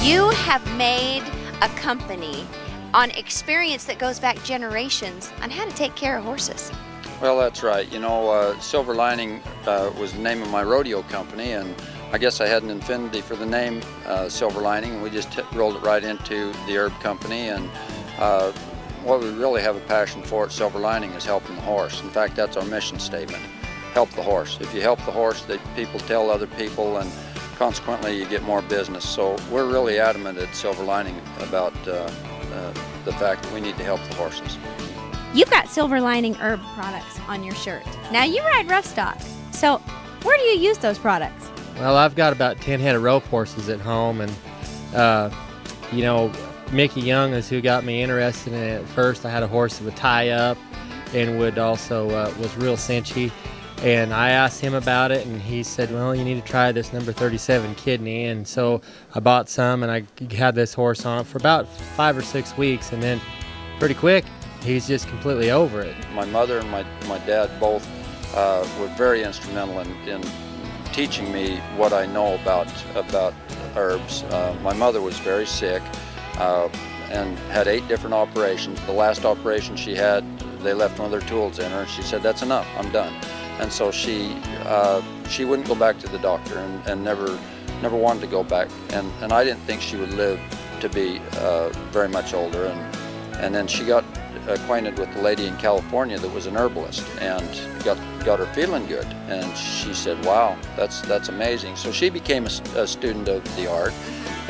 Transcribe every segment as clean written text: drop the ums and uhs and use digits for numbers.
You have made a company on experience that goes back generations on how to take care of horses. Well, that's right. You know, Silver Lining was the name of my rodeo company, and I guess I had an affinity for the name Silver Lining, and we just rolled it right into the herb company. And what we really have a passion for at Silver Lining is helping the horse. In fact, that's our mission statement: help the horse. If you help the horse, people tell other people, and consequently you get more business. So we're really adamant at Silver Lining about the fact that we need to help the horses. You've got Silver Lining herb products on your shirt. Now you ride rough stock, so where do you use those products? Well, I've got about 10 head of rope horses at home, and you know, Mickey Young is who got me interested in it at first. I had a horse that would tie up and would also was real cinchy, and I asked him about it, and he said, well, you need to try this number 37 kidney. And so I bought some, and I had this horse on it for about 5 or 6 weeks, and then pretty quick he's just completely over it. My mother and my dad both were very instrumental in teaching me what I know about herbs. My mother was very sick and had 8 different operations. The last operation she had, they left one of their tools in her, and she said, that's enough, I'm done. And so she wouldn't go back to the doctor, and never wanted to go back. And I didn't think she would live to be very much older. And then she got acquainted with a lady in California that was an herbalist, and got her feeling good. And she said, wow, that's amazing. So she became a student of the art,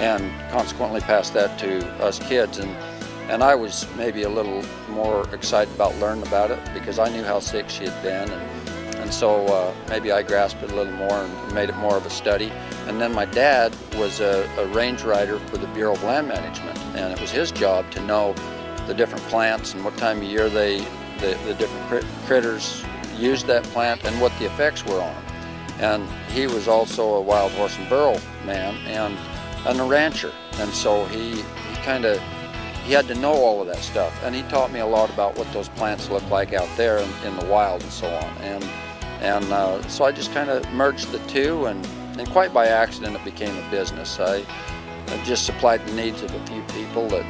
and consequently passed that to us kids. And I was maybe a little more excited about learning about it because I knew how sick she had been, and so maybe I grasped it a little more and made it more of a study. And then my dad was a range rider for the Bureau of Land Management, and it was his job to know the different plants and what time of year the different critters used that plant and what the effects were on them. And he was also a wild horse and burro man and a rancher, and so he had to know all of that stuff. And he taught me a lot about what those plants look like out there in the wild and so on. And so I just kind of merged the two, and quite by accident it became a business. I just supplied the needs of a few people that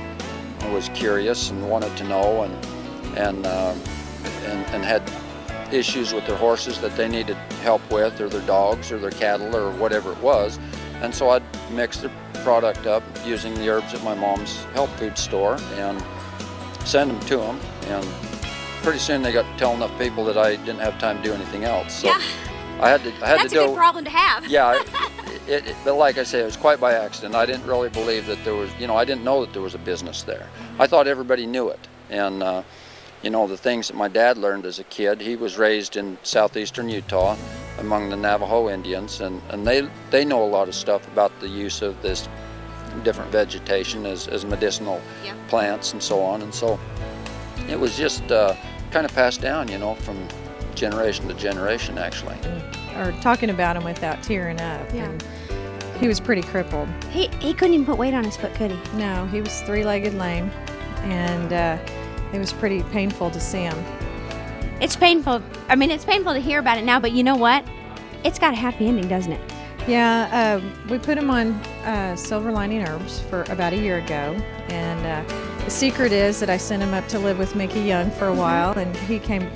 was curious and wanted to know, and had issues with their horses that they needed help with, or their dogs or their cattle or whatever it was. And so I'd mix the product up using the herbs at my mom's health food store and send them to them. And pretty soon they got to tell enough people that I didn't have time to do anything else. So yeah. I had to That's do. a good problem to have. Yeah. But like I say, it was quite by accident. I didn't really believe that there was, I didn't know that there was a business there. I thought everybody knew it. And, the things that my dad learned as a kid, he was raised in southeastern Utah among the Navajo Indians, and they know a lot of stuff about the use of this different vegetation as medicinal plants and so on. And so it was just kind of passed down, from generation to generation, actually. Or talking about him without tearing up. Yeah. And he was pretty crippled. He couldn't even put weight on his foot, could he? No, he was 3-legged lame, and it was pretty painful to see him. It's painful. I mean, it's painful to hear about it now, but you know what? It's got a happy ending, doesn't it? Yeah, we put him on Silver Lining herbs for about a year ago, and the secret is that I sent him up to live with Mickey Young for a while, and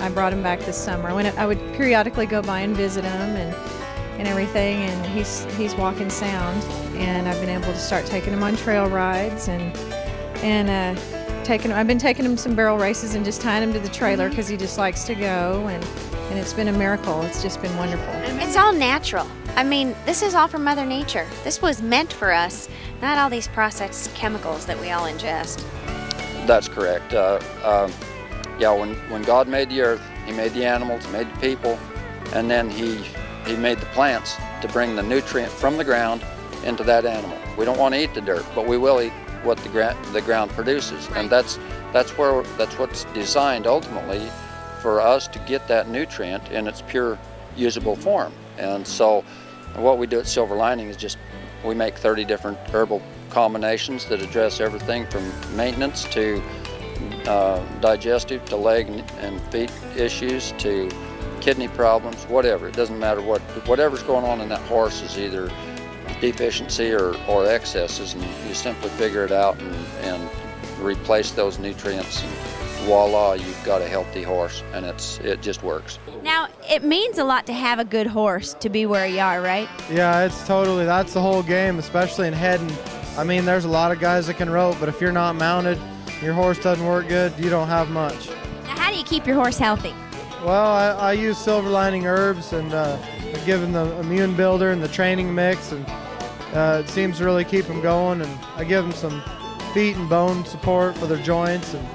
I brought him back this summer. I would periodically go by and visit him and everything, and he's walking sound, and I've been able to start taking him on trail rides, and I've been taking him some barrel races and just tying him to the trailer because he just likes to go, and it's been a miracle. It's just been wonderful. It's all natural. I mean, this is all from Mother Nature. This was meant for us, not all these processed chemicals that we all ingest. That's correct. Yeah, when God made the earth, He made the animals, He made the people, and then He made the plants to bring the nutrient from the ground into that animal. We don't want to eat the dirt, but we will eat what the ground produces, and that's what's designed ultimately for us to get that nutrient in its pure usable form. And so what we do at Silver Lining is just we make 30 different herbal combinations that address everything from maintenance to digestive to leg and feet issues to kidney problems, whatever. It doesn't matter whatever's going on in that horse is either deficiency or excesses, and you simply figure it out and replace those nutrients, and voila, you've got a healthy horse, and it just works. Now, it means a lot to have a good horse to be where you are, right? Yeah, that's the whole game, especially in heading. I mean, there's a lot of guys that can rope, but if you're not mounted, your horse doesn't work good, you don't have much. Now, how do you keep your horse healthy? Well, I use Silver Lining Herbs, and I give him the immune builder and the training mix, and it seems to really keep them going. And I give them some feet and bone support for their joints, and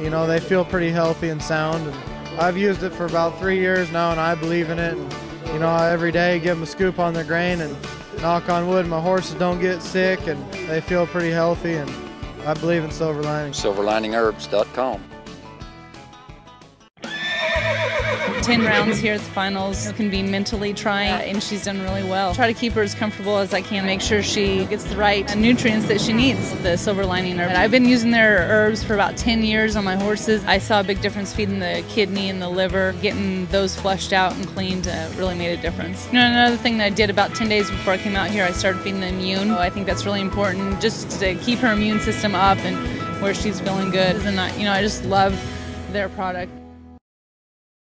you know, they feel pretty healthy and sound. And I've used it for about 3 years now, and I believe in it. And you know, every day give them a scoop on their grain, and knock on wood, my horses don't get sick, and they feel pretty healthy. And I believe in Silver Lining. SilverLiningHerbs.com. 10 rounds here at the finals can be mentally trying, and she's done really well. Try to keep her as comfortable as I can, make sure she gets the right nutrients that she needs, the Silver Lining herb. I've been using their herbs for about 10 years on my horses. I saw a big difference feeding the kidney and the liver, getting those flushed out and cleaned really made a difference. You know, another thing that I did about 10 days before I came out here, I started feeding the immune. I think that's really important, just to keep her immune system up and where she's feeling good. And I just love their product.